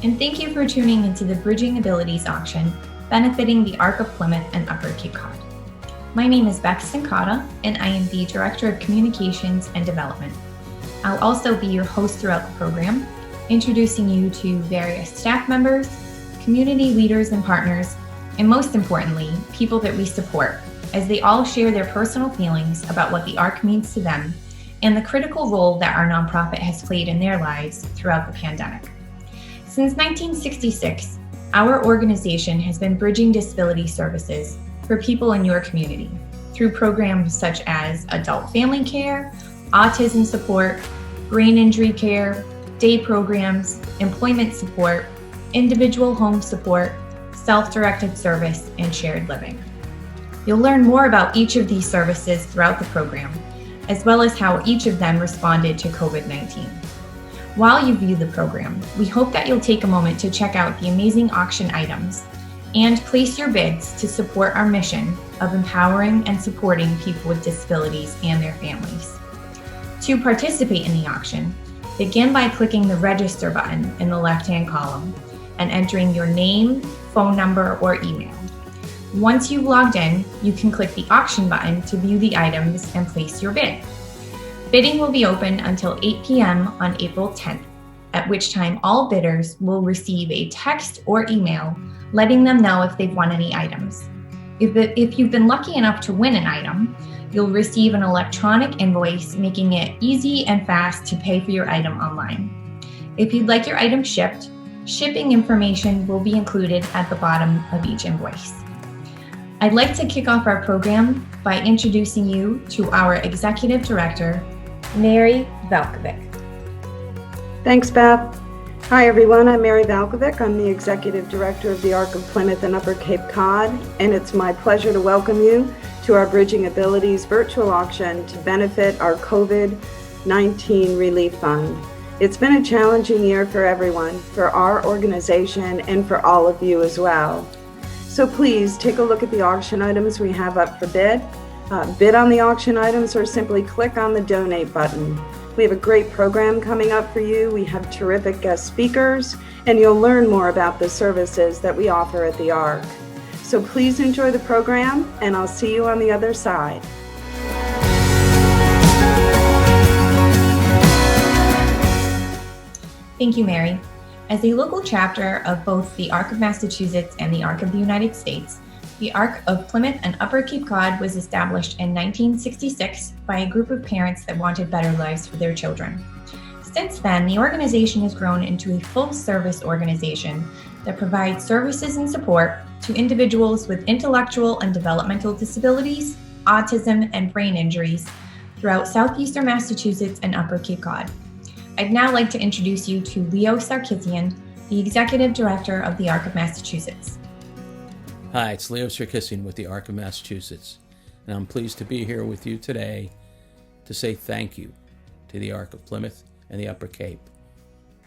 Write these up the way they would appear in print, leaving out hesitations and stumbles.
and thank you for tuning into the Bridging Abilities auction benefiting the Arc of Plymouth and Upper Cape Cod. My name is Bex Sincata, and I am the Director of Communications and Development. I'll also be your host throughout the program, introducing you to various staff members, community leaders and partners, and most importantly, people that we support, as they all share their personal feelings about what the ARC means to them and the critical role that our nonprofit has played in their lives throughout the pandemic. Since 1966, our organization has been bridging disability services for people in your community through programs such as adult family care, autism support, brain injury care, day programs, employment support, individual home support, self-directed service, and shared living. You'll learn more about each of these services throughout the program, as well as how each of them responded to COVID-19. While you view the program, we hope that you'll take a moment to check out the amazing auction items and place your bids to support our mission of empowering and supporting people with disabilities and their families. To participate in the auction, begin by clicking the Register button in the left-hand column and entering your name, phone number, or email. Once you've logged in, you can click the Auction button to view the items and place your bid. Bidding will be open until 8 p.m. on April 10th, at which time all bidders will receive a text or email letting them know if they've won any items. If you've been lucky enough to win an item, you'll receive an electronic invoice, making it easy and fast to pay for your item online. If you'd like your item shipped, shipping information will be included at the bottom of each invoice. I'd like to kick off our program by introducing you to our Executive Director, Mary Valkovic. Thanks, Beth. Hi, everyone. I'm Mary Valkovic. I'm the Executive Director of the Arc of Plymouth and Upper Cape Cod, and it's my pleasure to welcome you to our Bridging Abilities virtual auction to benefit our COVID-19 Relief Fund. It's been a challenging year for everyone, for our organization, and for all of you as well. So please take a look at the auction items we have up for bid. Bid on the auction items or simply click on the donate button. We have a great program coming up for you. We have terrific guest speakers, and you'll learn more about the services that we offer at the ARC. So please enjoy the program, and I'll see you on the other side. Thank you, Mary. As a local chapter of both the ARC of Massachusetts and the ARC of the United States, the ARC of Plymouth and Upper Cape Cod was established in 1966 by a group of parents that wanted better lives for their children. Since then, the organization has grown into a full-service organization that provides services and support to individuals with intellectual and developmental disabilities, autism, and brain injuries throughout southeastern Massachusetts and Upper Cape Cod. I'd now like to introduce you to Leo Sarkissian, the Executive Director of the ARC of Massachusetts. Hi, it's Leo Sarkissian with the ARC of Massachusetts, and I'm pleased to be here with you today to say thank you to the ARC of Plymouth and the Upper Cape.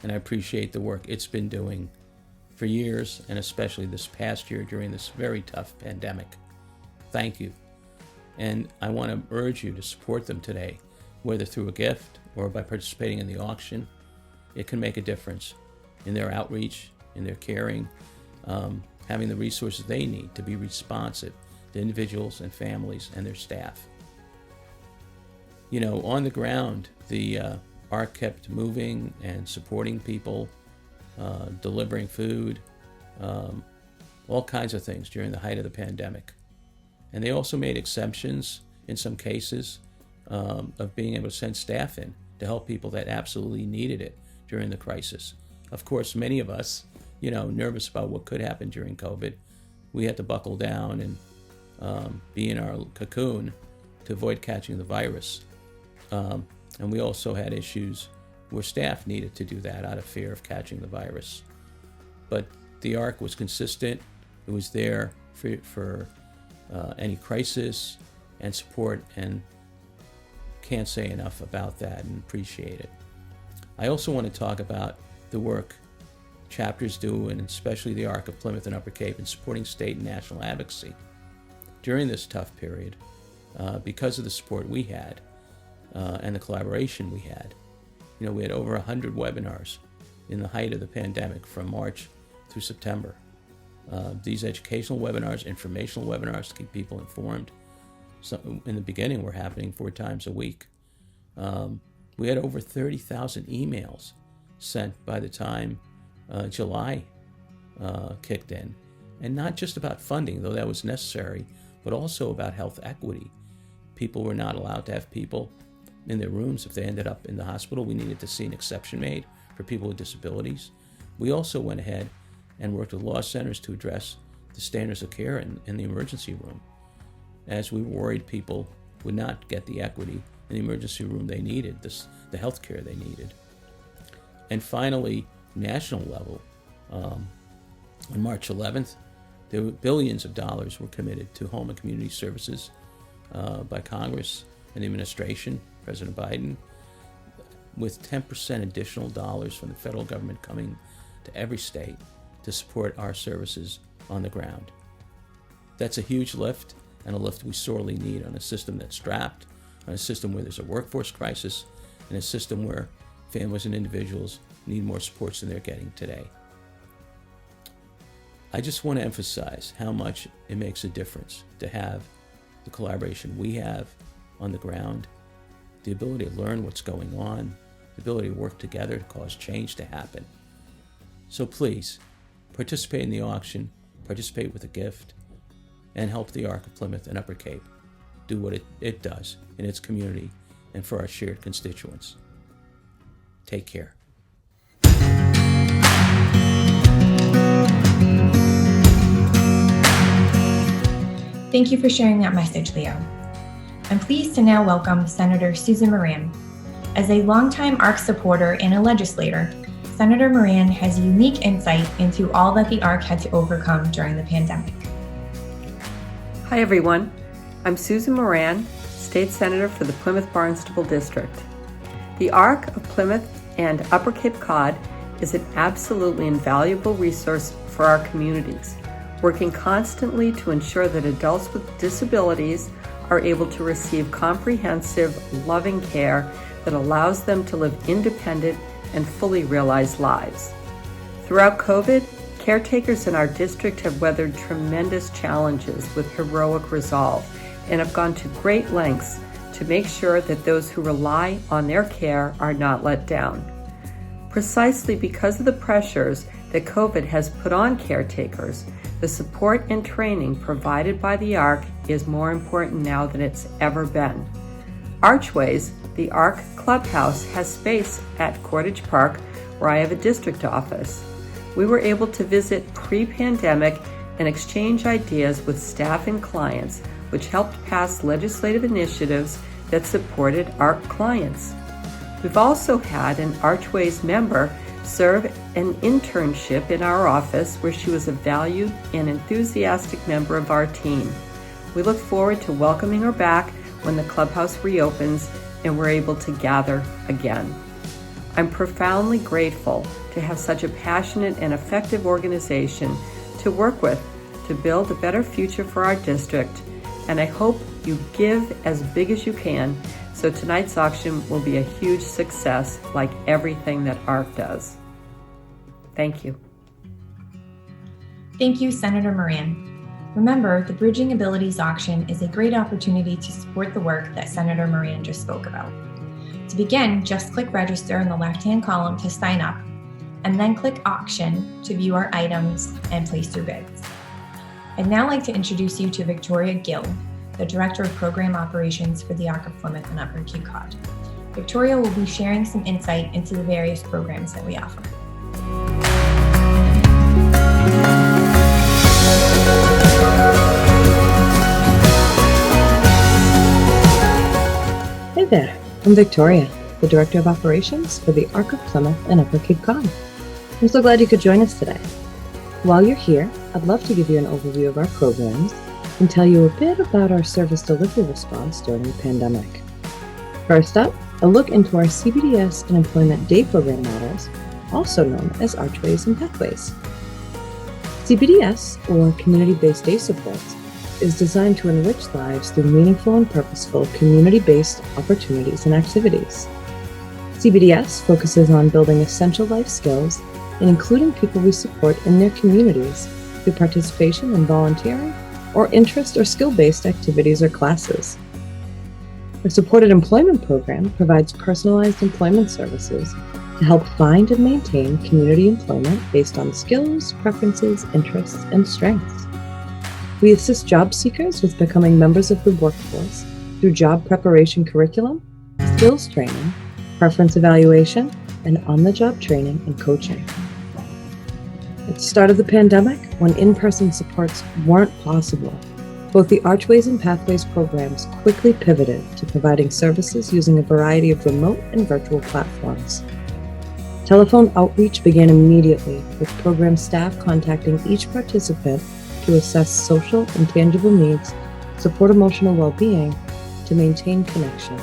And I appreciate the work it's been doing for years, and especially this past year during this very tough pandemic. Thank you. And I want to urge you to support them today, whether through a gift or by participating in the auction. It can make a difference in their outreach, in their caring, having the resources they need to be responsive to individuals and families and their staff. You know, on the ground, the ARC kept moving and supporting people, delivering food, all kinds of things during the height of the pandemic. And they also made exceptions in some cases of being able to send staff in to help people that absolutely needed it during the crisis. Of course, many of us, nervous about what could happen during COVID, we had to buckle down and be in our cocoon to avoid catching the virus. And we also had issues where staff needed to do that out of fear of catching the virus. But the ARC was consistent. It was there for any crisis and support, and can't say enough about that and appreciate it. I also want to talk about the work chapters do, and especially the ARC of Plymouth and Upper Cape, in supporting state and national advocacy during this tough period. Because of the support we had and the collaboration we had, we had over 100 webinars in the height of the pandemic from March through September. These educational webinars, informational webinars to keep people informed. So in the beginning, were happening 4 times a week. We had over 30,000 emails sent by the time July kicked in. And not just about funding, though that was necessary, but also about health equity. People were not allowed to have people in their rooms if they ended up in the hospital. We needed to see an exception made for people with disabilities. We also went ahead and worked with law centers to address the standards of care in the emergency room, as we were worried people would not get the equity in the emergency room they needed, the health care they needed. And finally, national level, on March 11th, there were billions of dollars were committed to home and community services by Congress and the administration, President Biden, with 10% additional dollars from the federal government coming to every state to support our services on the ground. That's a huge lift, and a lift we sorely need on a system that's strapped, on a system where there's a workforce crisis, and a system where families and individuals need more supports than they're getting today. I just want to emphasize how much it makes a difference to have the collaboration we have on the ground, the ability to learn what's going on, the ability to work together to cause change to happen. So please, participate in the auction, participate with a gift, and help the Arc of Plymouth and Upper Cape do what it does in its community and for our shared constituents. Take care. Thank you for sharing that message, Leo. I'm pleased to now welcome Senator Susan Moran. As a longtime ARC supporter and a legislator, Senator Moran has unique insight into all that the ARC had to overcome during the pandemic. Hi everyone, I'm Susan Moran, State Senator for the Plymouth Barnstable District. The ARC of Plymouth and Upper Cape Cod is an absolutely invaluable resource for our communities, working constantly to ensure that adults with disabilities are able to receive comprehensive, loving care that allows them to live independent and fully realized lives. Throughout COVID, caretakers in our district have weathered tremendous challenges with heroic resolve and have gone to great lengths to make sure that those who rely on their care are not let down. Precisely because of the pressures that COVID has put on caretakers, the support and training provided by the ARC is more important now than it's ever been. Archways, the ARC Clubhouse, has space at Cordage Park, where I have a district office. We were able to visit pre-pandemic and exchange ideas with staff and clients, which helped pass legislative initiatives that supported ARC clients. We've also had an Archways member serve an internship in our office where she was a valued and enthusiastic member of our team. We look forward to welcoming her back when the clubhouse reopens and we're able to gather again. I'm profoundly grateful to have such a passionate and effective organization to work with to build a better future for our district, and I hope you give as big as you can so tonight's auction will be a huge success like everything that ARC does. Thank you. Thank you, Senator Moran. Remember, the Bridging Abilities auction is a great opportunity to support the work that Senator Moran just spoke about. To begin, just click register in the left-hand column to sign up, and then click auction to view our items and place your bids. I'd now like to introduce you to Victoria Gill, the Director of Program Operations for the ARC of Plymouth and Upper Cape Cod. Victoria will be sharing some insight into the various programs that we offer. Hey there, I'm Victoria, the Director of Operations for the ARC of Plymouth and Upper Cape Cod. I'm so glad you could join us today. While you're here, I'd love to give you an overview of our programs and tell you a bit about our service delivery response during the pandemic. First up, a look into our CBDS and Employment Day Program models, also known as Archways and Pathways. CBDS, or Community-Based Day Supports, is designed to enrich lives through meaningful and purposeful community-based opportunities and activities. CBDS focuses on building essential life skills and including people we support in their communities through participation in volunteering or interest or skill-based activities or classes. Our Supported Employment Program provides personalized employment services to help find and maintain community employment based on skills, preferences, interests, and strengths. We assist job seekers with becoming members of the workforce through job preparation curriculum, skills training, preference evaluation, and on-the-job training and coaching. At the start of the pandemic, when in-person supports weren't possible, both the Archways and Pathways programs quickly pivoted to providing services using a variety of remote and virtual platforms. Telephone outreach began immediately, with program staff contacting each participant to assess social and tangible needs, support emotional well-being, to maintain connection.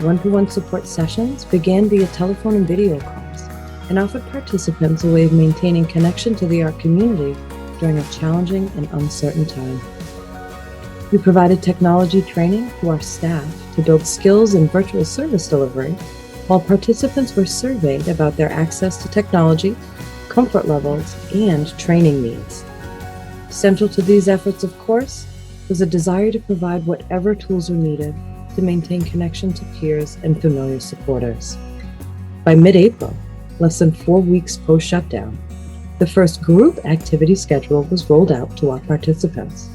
One-to-one support sessions began via telephone and video calls and offered participants a way of maintaining connection to the ARC community during a challenging and uncertain time. We provided technology training to our staff to build skills in virtual service delivery, while participants were surveyed about their access to technology, comfort levels, and training needs. Central to these efforts, of course, was a desire to provide whatever tools were needed to maintain connection to peers and familiar supporters. By mid-April, less than 4 weeks post-shutdown, the first group activity schedule was rolled out to our participants.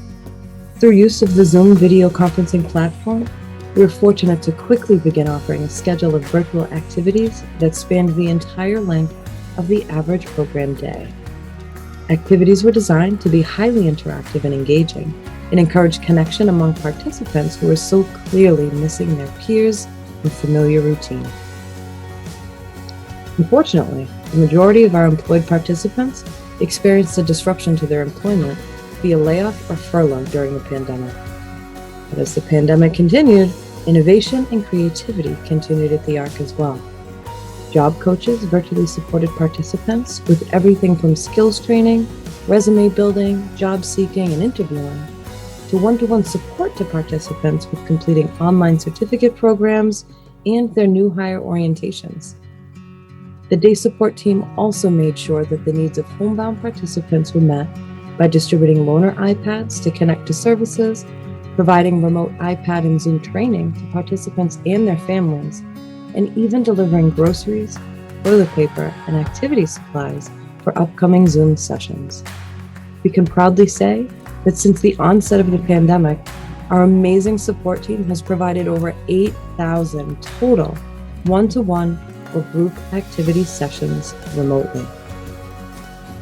Through use of the Zoom video conferencing platform, we were fortunate to quickly begin offering a schedule of virtual activities that spanned the entire length of the average program day. Activities were designed to be highly interactive and engaging and encourage connection among participants who were so clearly missing their peers and familiar routine. Unfortunately, the majority of our employed participants experienced a disruption to their employment via layoff or furlough during the pandemic. But as the pandemic continued, innovation and creativity continued at the ARC as well. Job coaches virtually supported participants with everything from skills training, resume building, job seeking, and interviewing, to one-to-one support to participants with completing online certificate programs and their new hire orientations. The day support team also made sure that the needs of homebound participants were met by distributing loaner iPads to connect to services, providing remote iPad and Zoom training to participants and their families, and even delivering groceries, toilet paper, and activity supplies for upcoming Zoom sessions. We can proudly say that since the onset of the pandemic, our amazing support team has provided over 8,000 total one-to-one or group activity sessions remotely.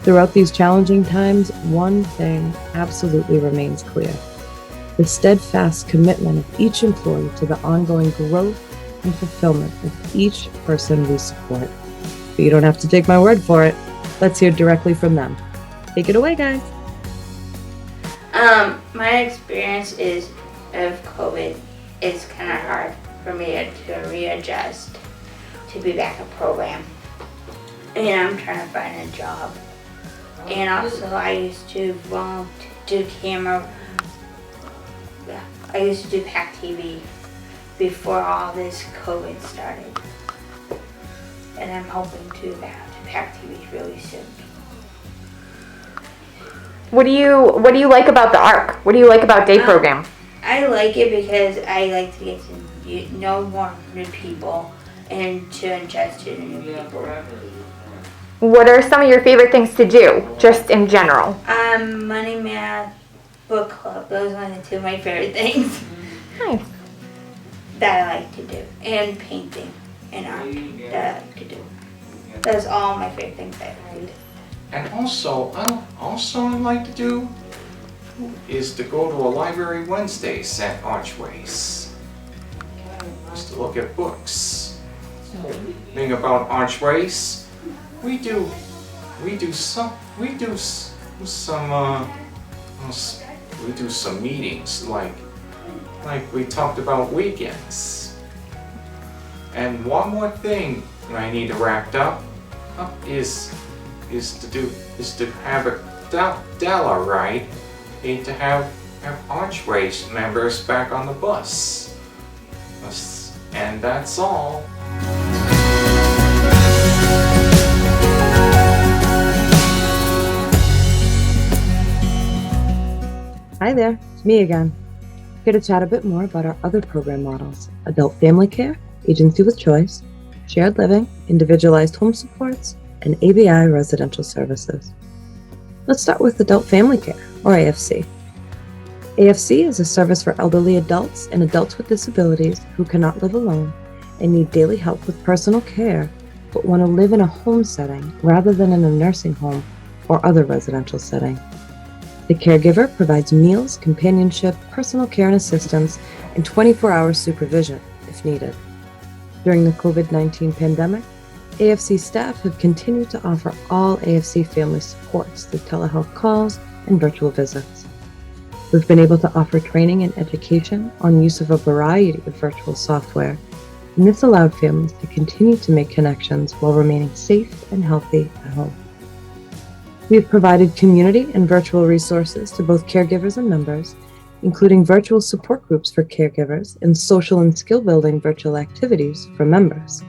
Throughout these challenging times, one thing absolutely remains clear: the steadfast commitment of each employee to the ongoing growth and fulfillment of each person we support. But you don't have to take my word for it. Let's hear directly from them. Take it away, guys. My experience of COVID is kind of hard for me to readjust to be back in program. And I'm trying to find a job. And also I used to do camera. I used to do PAC TV before all this COVID started. And I'm hoping to do that to PAC TV really soon. What do you like about the ARC? What do you like about day program? I like it because I like to get to know more new people and to adjust to new people. What are some of your favorite things to do, just in general? Money, math, book club. Those are the two of my favorite things Nice. that I like to do. And painting and art that I like to do. That's all my favorite things I like to do. And also, I like to do is to go to a library Wednesdays at Archways. Just to look at books. Thing about Archways, we do some meetings like we talked about weekends. And one more thing I need to wrap up is to have a Della, right? Need to have Archways members back on the bus. And that's all. there, it's me again. Here to chat a bit more about our other program models: adult family care, agency with choice, shared living, individualized home supports, and ABI residential services. Let's start with adult family care, or AFC. AFC is a service for elderly adults and adults with disabilities who cannot live alone and need daily help with personal care, but want to live in a home setting rather than in a nursing home or other residential setting. The caregiver provides meals, companionship, personal care and assistance, and 24-hour supervision if needed. During the COVID-19 pandemic, AFC staff have continued to offer all AFC family supports through telehealth calls and virtual visits. We've been able to offer training and education on use of a variety of virtual software, and this allowed families to continue to make connections while remaining safe and healthy at home. We have provided community and virtual resources to both caregivers and members, including virtual support groups for caregivers and social and skill-building virtual activities for members.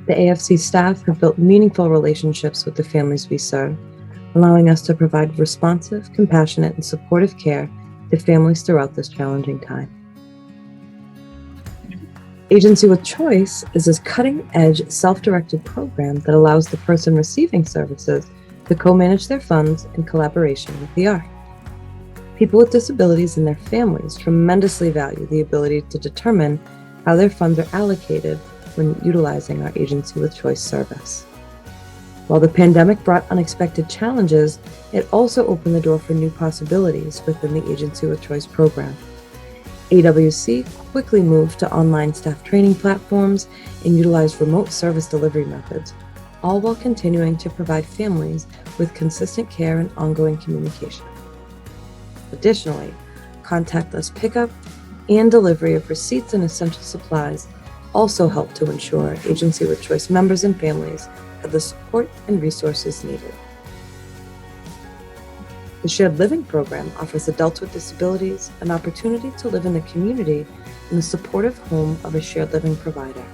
The AFC staff have built meaningful relationships with the families we serve, allowing us to provide responsive, compassionate, and supportive care to families throughout this challenging time. Agency with Choice is a cutting-edge, self-directed program that allows the person receiving services to co-manage their funds in collaboration with the ARC. People with disabilities and their families tremendously value the ability to determine how their funds are allocated when utilizing our Agency with Choice service. While the pandemic brought unexpected challenges, it also opened the door for new possibilities within the Agency with Choice program. AWC quickly moved to online staff training platforms and utilized remote service delivery methods, all while continuing to provide families with consistent care and ongoing communication. Additionally, contactless pickup and delivery of receipts and essential supplies also help to ensure Agency with Choice members and families have the support and resources needed. The Shared Living Program offers adults with disabilities an opportunity to live in the community in the supportive home of a shared living provider.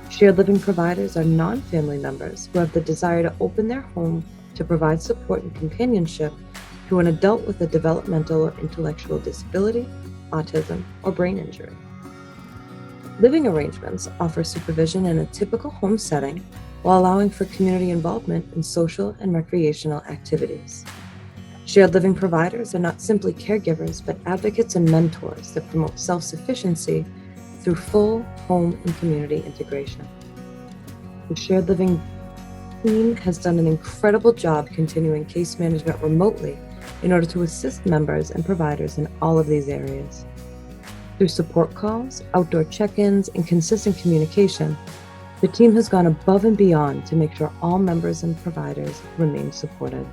Shared living providers are non-family members who have the desire to open their home to provide support and companionship to an adult with a developmental or intellectual disability, autism, or brain injury. Living arrangements offer supervision in a typical home setting while allowing for community involvement in social and recreational activities. Shared living providers are not simply caregivers, but advocates and mentors that promote self-sufficiency through full home and community integration. The Shared Living team has done an incredible job continuing case management remotely in order to assist members and providers in all of these areas. Through support calls, outdoor check-ins, and consistent communication, the team has gone above and beyond to make sure all members and providers remain supported.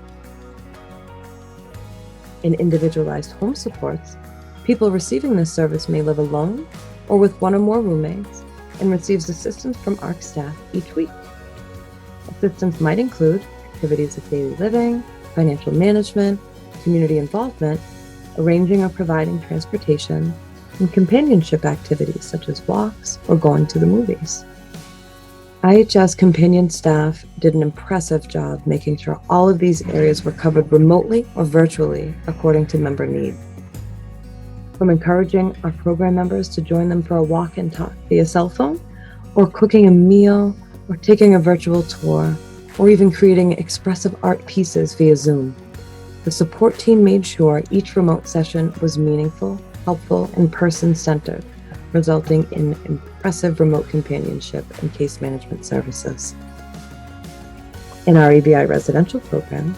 In individualized home supports, people receiving this service may live alone or with one or more roommates and receives assistance from ARC staff each week. Assistance might include activities of daily living, financial management, community involvement, arranging or providing transportation, and companionship activities such as walks or going to the movies. IHS companion staff did an impressive job making sure all of these areas were covered remotely or virtually according to member need. From encouraging our program members to join them for a walk and talk via cell phone, or cooking a meal, or taking a virtual tour, or even creating expressive art pieces via Zoom, the support team made sure each remote session was meaningful, helpful, and person-centered, resulting in impressive remote companionship and case management services. In our ABI residential program,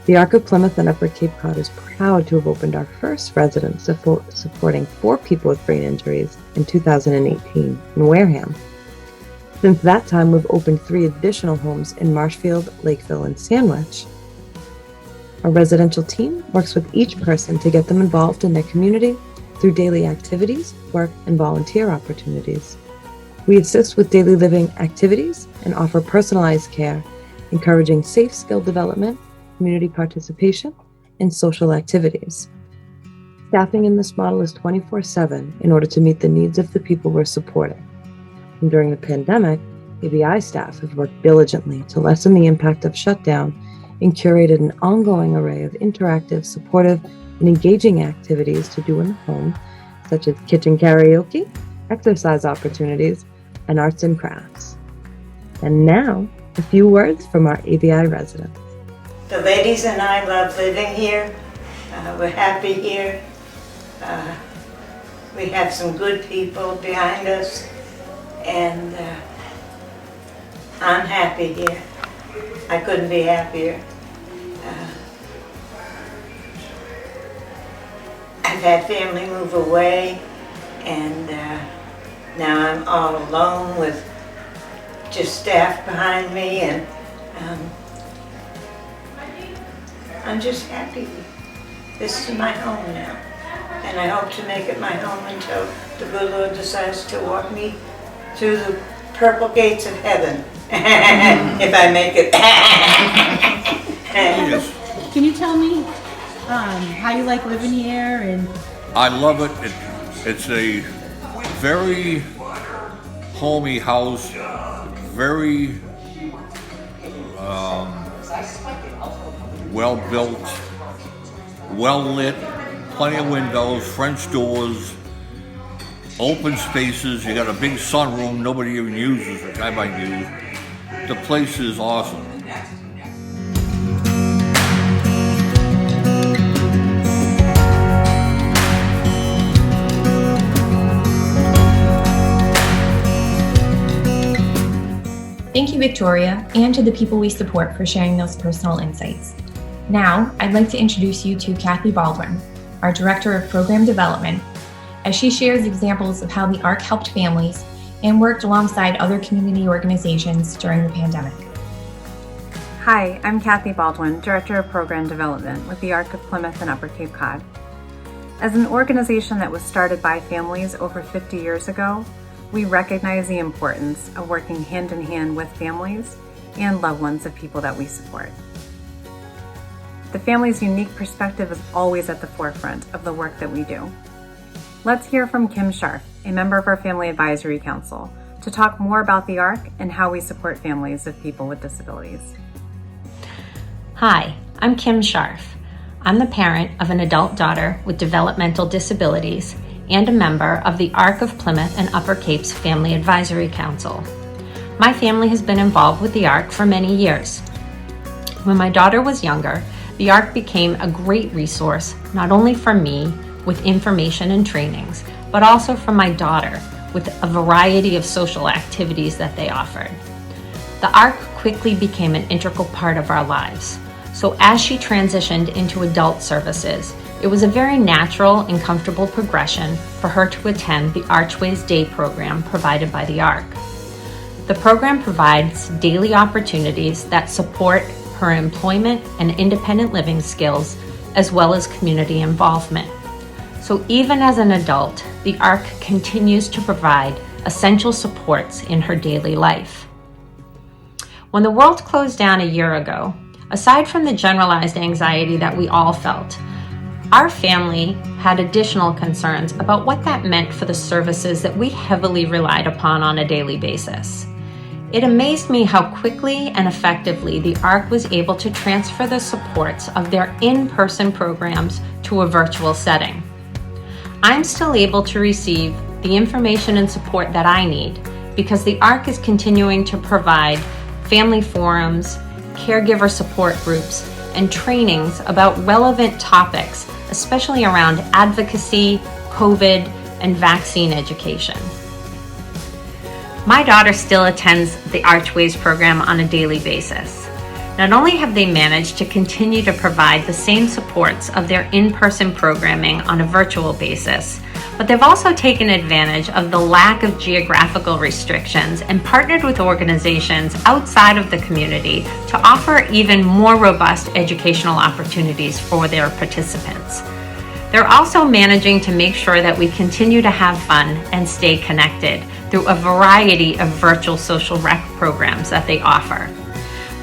the ARC of Plymouth and Upper Cape Cod is proud to have opened our first residence supporting 4 people with brain injuries in 2018 in Wareham. Since that time, we've opened 3 additional homes in Marshfield, Lakeville, and Sandwich. Our residential team works with each person to get them involved in their community through daily activities, work, and volunteer opportunities. We assist with daily living activities and offer personalized care, encouraging safe skill development, community participation, and social activities. Staffing in this model is 24/7 in order to meet the needs of the people we're supporting. And during the pandemic, ABI staff have worked diligently to lessen the impact of shutdown and curated an ongoing array of interactive, supportive, and engaging activities to do in the home, such as kitchen karaoke, exercise opportunities, and arts and crafts. And now, a few words from our ABI residents. The ladies and I love living here. We're happy here. We have some good people behind us, and I'm happy here. I couldn't be happier. I've had family move away, and now I'm all alone with just staff behind me, and I'm just happy. This is my home now, and I hope to make it my home until the good Lord decides to walk me through the purple gates of heaven, if I make it. Can you tell me how you like living here? And I love it. It's a very homey house, very well built, well lit, plenty of windows, French doors, open spaces. You got a big sunroom nobody even uses, which I might use. The place is awesome. Thank you, Victoria, and to the people we support for sharing those personal insights. Now, I'd like to introduce you to Kathy Baldwin, our Director of Program Development, as she shares examples of how the ARC helped families and worked alongside other community organizations during the pandemic. Hi, I'm Kathy Baldwin, Director of Program Development with the ARC of Plymouth and Upper Cape Cod. As an organization that was started by families over 50 years ago, we recognize the importance of working hand in hand with families and loved ones of people that we support. The family's unique perspective is always at the forefront of the work that we do. Let's hear from Kim Scharf, a member of our Family Advisory Council, to talk more about the ARC and how we support families of people with disabilities. Hi, I'm Kim Scharf. I'm the parent of an adult daughter with developmental disabilities and a member of the ARC of Plymouth and Upper Cape's Family Advisory Council. My family has been involved with the ARC for many years. When my daughter was younger, the ARC became a great resource, not only for me with information and trainings, but also for my daughter with a variety of social activities that they offered. The ARC quickly became an integral part of our lives. So as she transitioned into adult services, it was a very natural and comfortable progression for her to attend the Archways Day program provided by the ARC. The program provides daily opportunities that support her employment and independent living skills, as well as community involvement. So even as an adult, the ARC continues to provide essential supports in her daily life. When the world closed down a year ago, aside from the generalized anxiety that we all felt, our family had additional concerns about what that meant for the services that we heavily relied upon on a daily basis. It amazed me how quickly and effectively the ARC was able to transfer the supports of their in-person programs to a virtual setting. I'm still able to receive the information and support that I need because the ARC is continuing to provide family forums, caregiver support groups, and trainings about relevant topics, especially around advocacy, COVID, and vaccine education. My daughter still attends the Archways program on a daily basis. Not only have they managed to continue to provide the same supports of their in-person programming on a virtual basis, but they've also taken advantage of the lack of geographical restrictions and partnered with organizations outside of the community to offer even more robust educational opportunities for their participants. They're also managing to make sure that we continue to have fun and stay connected through a variety of virtual social rec programs that they offer.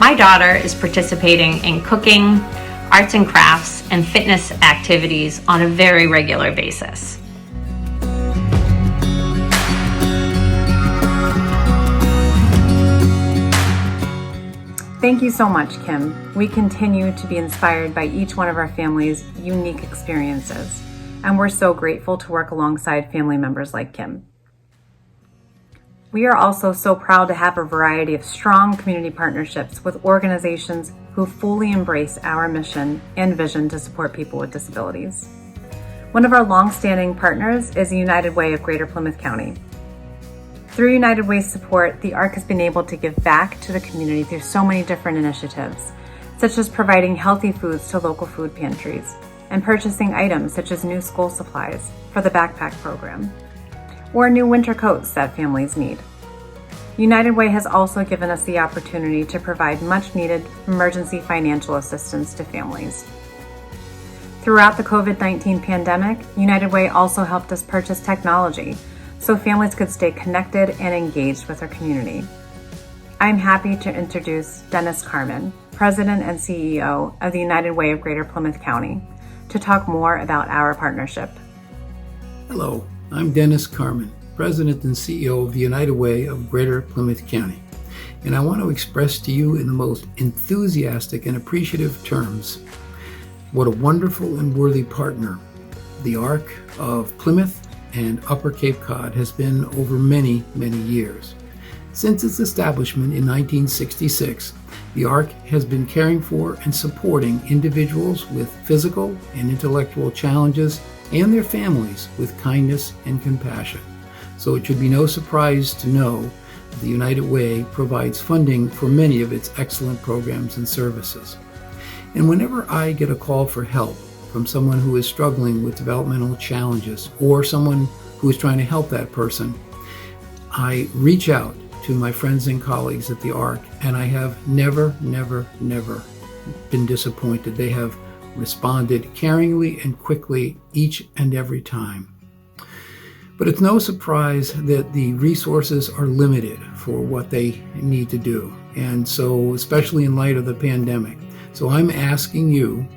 My daughter is participating in cooking, arts and crafts, and fitness activities on a very regular basis. Thank you so much, Kim. We continue to be inspired by each one of our family's unique experiences, and we're so grateful to work alongside family members like Kim. We are also so proud to have a variety of strong community partnerships with organizations who fully embrace our mission and vision to support people with disabilities. One of our long-standing partners is the United Way of Greater Plymouth County. Through United Way's support, the ARC has been able to give back to the community through so many different initiatives, such as providing healthy foods to local food pantries and purchasing items such as new school supplies for the backpack program, or new winter coats that families need. United Way has also given us the opportunity to provide much-needed emergency financial assistance to families. Throughout the COVID-19 pandemic, United Way also helped us purchase technology so families could stay connected and engaged with our community. I'm happy to introduce Dennis Carmen, President and CEO of the United Way of Greater Plymouth County, to talk more about our partnership. Hello, I'm Dennis Carmen, President and CEO of the United Way of Greater Plymouth County, and I want to express to you in the most enthusiastic and appreciative terms what a wonderful and worthy partner the ARC of Plymouth and Upper Cape Cod has been over many, many years. Since its establishment in 1966, the ARC has been caring for and supporting individuals with physical and intellectual challenges and their families with kindness and compassion. So it should be no surprise to know the United Way provides funding for many of its excellent programs and services. And whenever I get a call for help from someone who is struggling with developmental challenges or someone who is trying to help that person, I reach out to my friends and colleagues at the ARC, and I have never been disappointed. They have responded caringly and quickly each and every time. But it's no surprise that the resources are limited for what they need to do, and so especially in light of the pandemic. So I'm asking you,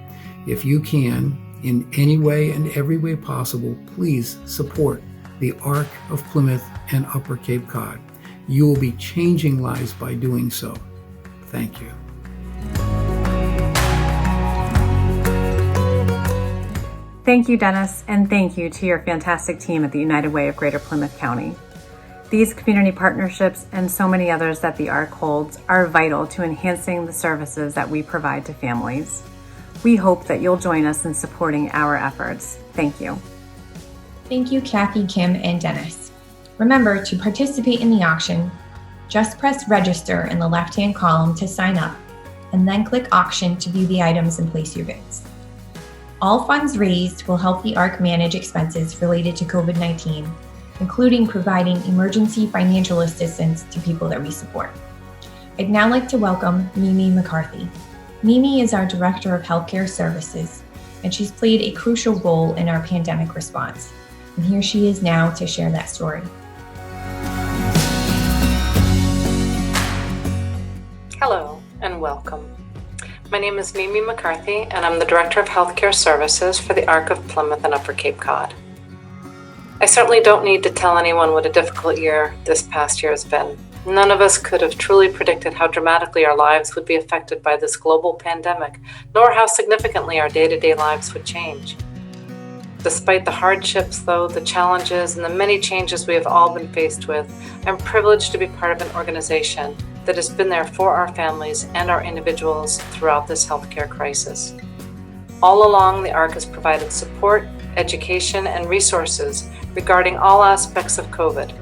if you can, in any way and every way possible, please support the ARC of Plymouth and Upper Cape Cod. You will be changing lives by doing so. Thank you. Thank you, Dennis, and thank you to your fantastic team at the United Way of Greater Plymouth County. These community partnerships and so many others that the ARC holds are vital to enhancing the services that we provide to families. We hope that you'll join us in supporting our efforts. Thank you. Thank you, Kathy, Kim, and Dennis. Remember, to participate in the auction, just press register in the left-hand column to sign up, and then click auction to view the items and place your bids. All funds raised will help the ARC manage expenses related to COVID-19, including providing emergency financial assistance to people that we support. I'd now like to welcome Mimi McCarthy. Mimi is our Director of Healthcare Services, and she's played a crucial role in our pandemic response. And here she is now to share that story. Hello and welcome. My name is Mimi McCarthy, and I'm the Director of Healthcare Services for the ARC of Plymouth and Upper Cape Cod. I certainly don't need to tell anyone what a difficult year this past year has been. None of us could have truly predicted how dramatically our lives would be affected by this global pandemic, nor how significantly our day-to-day lives would change. Despite the hardships, though, the challenges, and the many changes we have all been faced with, I'm privileged to be part of an organization that has been there for our families and our individuals throughout this healthcare crisis. All along, the ARC has provided support, education, and resources regarding all aspects of COVID,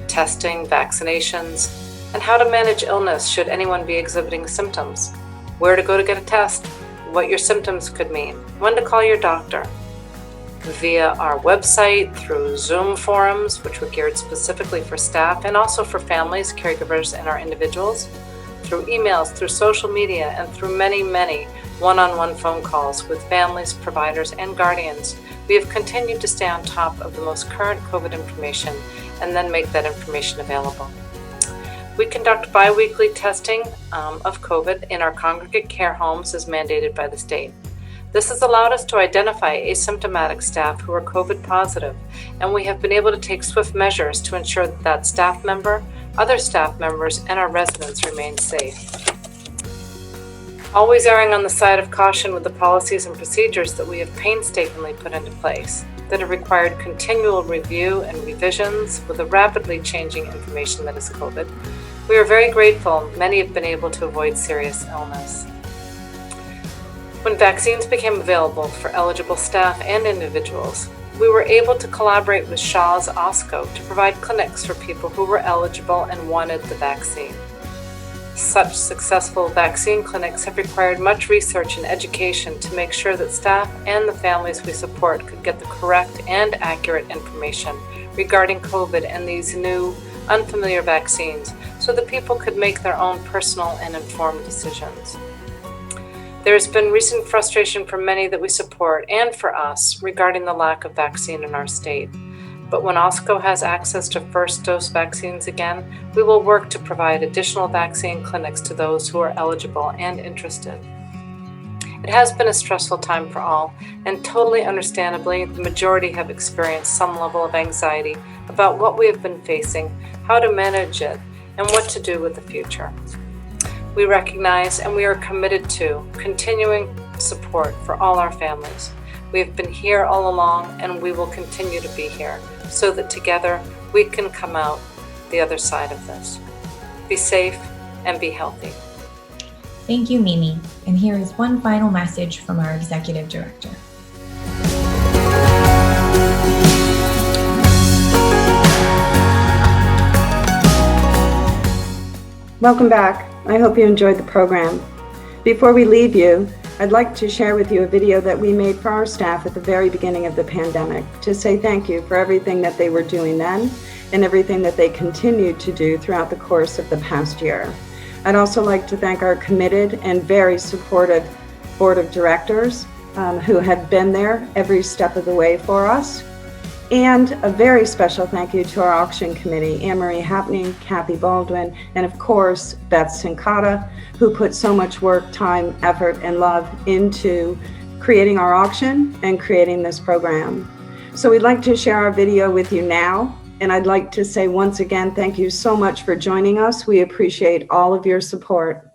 testing, vaccinations, and how to manage illness should anyone be exhibiting symptoms, where to go to get a test, what your symptoms could mean, when to call your doctor. Via our website, through Zoom forums, which were geared specifically for staff and also for families, caregivers, and our individuals, through emails, through social media, and through many one-on-one phone calls with families, providers, and guardians, we have continued to stay on top of the most current COVID information and then make that information available. We conduct bi-weekly testing of COVID in our congregate care homes as mandated by the state. This has allowed us to identify asymptomatic staff who are COVID positive, and we have been able to take swift measures to ensure that staff member, other staff members, and our residents remain safe. always erring on the side of caution with the policies and procedures that we have painstakingly put into place that have required continual review and revisions with the rapidly changing information that is COVID. We are very grateful many have been able to avoid serious illness. When vaccines became available for eligible staff and individuals, we were able to collaborate with Shaw's OSCO to provide clinics for people who were eligible and wanted the vaccine. Such successful vaccine clinics have required much research and education to make sure that staff and the families we support could get the correct and accurate information regarding COVID and these new, unfamiliar vaccines so that people could make their own personal and informed decisions. There has been recent frustration for many that we support and for us regarding the lack of vaccine in our state. But when OSCO has access to first dose vaccines again, we will work to provide additional vaccine clinics to those who are eligible and interested. It has been a stressful time for all, and totally understandably, the majority have experienced some level of anxiety about what we have been facing, how to manage it, and what to do with the future. We recognize and we are committed to continuing support for all our families. We have been here all along and we will continue to be here so that together we can come out the other side of this. Be safe and be healthy. Thank you, Mimi. And here is one final message from our Executive Director. Welcome back. I hope you enjoyed the program. Before we leave you, I'd like to share with you a video that we made for our staff at the very beginning of the pandemic to say thank you for everything that they were doing then and everything that they continued to do throughout the course of the past year. I'd also like to thank our committed and very supportive board of directors who have been there every step of the way for us. And a very special thank you to our auction committee, Anne-Marie Happening, Kathy Baldwin, and of course, Beth Sincata, who put so much work, time, effort, and love into creating our auction and creating this program. So we'd like to share our video with you now. And I'd like to say once again, thank you so much for joining us. We appreciate all of your support.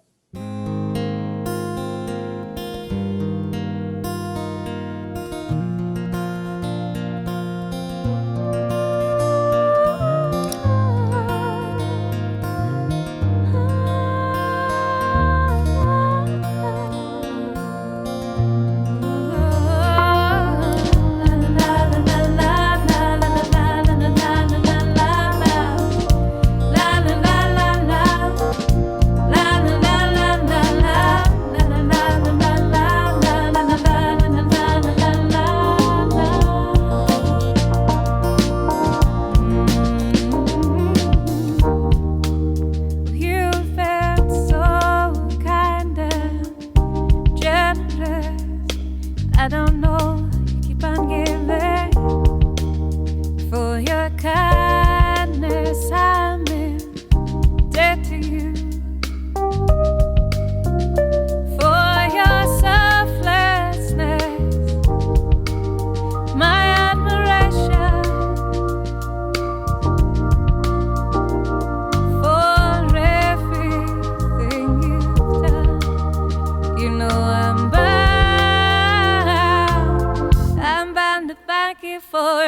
I don't know, you keep on giving. For your kindness, I'm in debt to you. For your selflessness, my admiration. For everything you've done, you know I'm bound to thank you for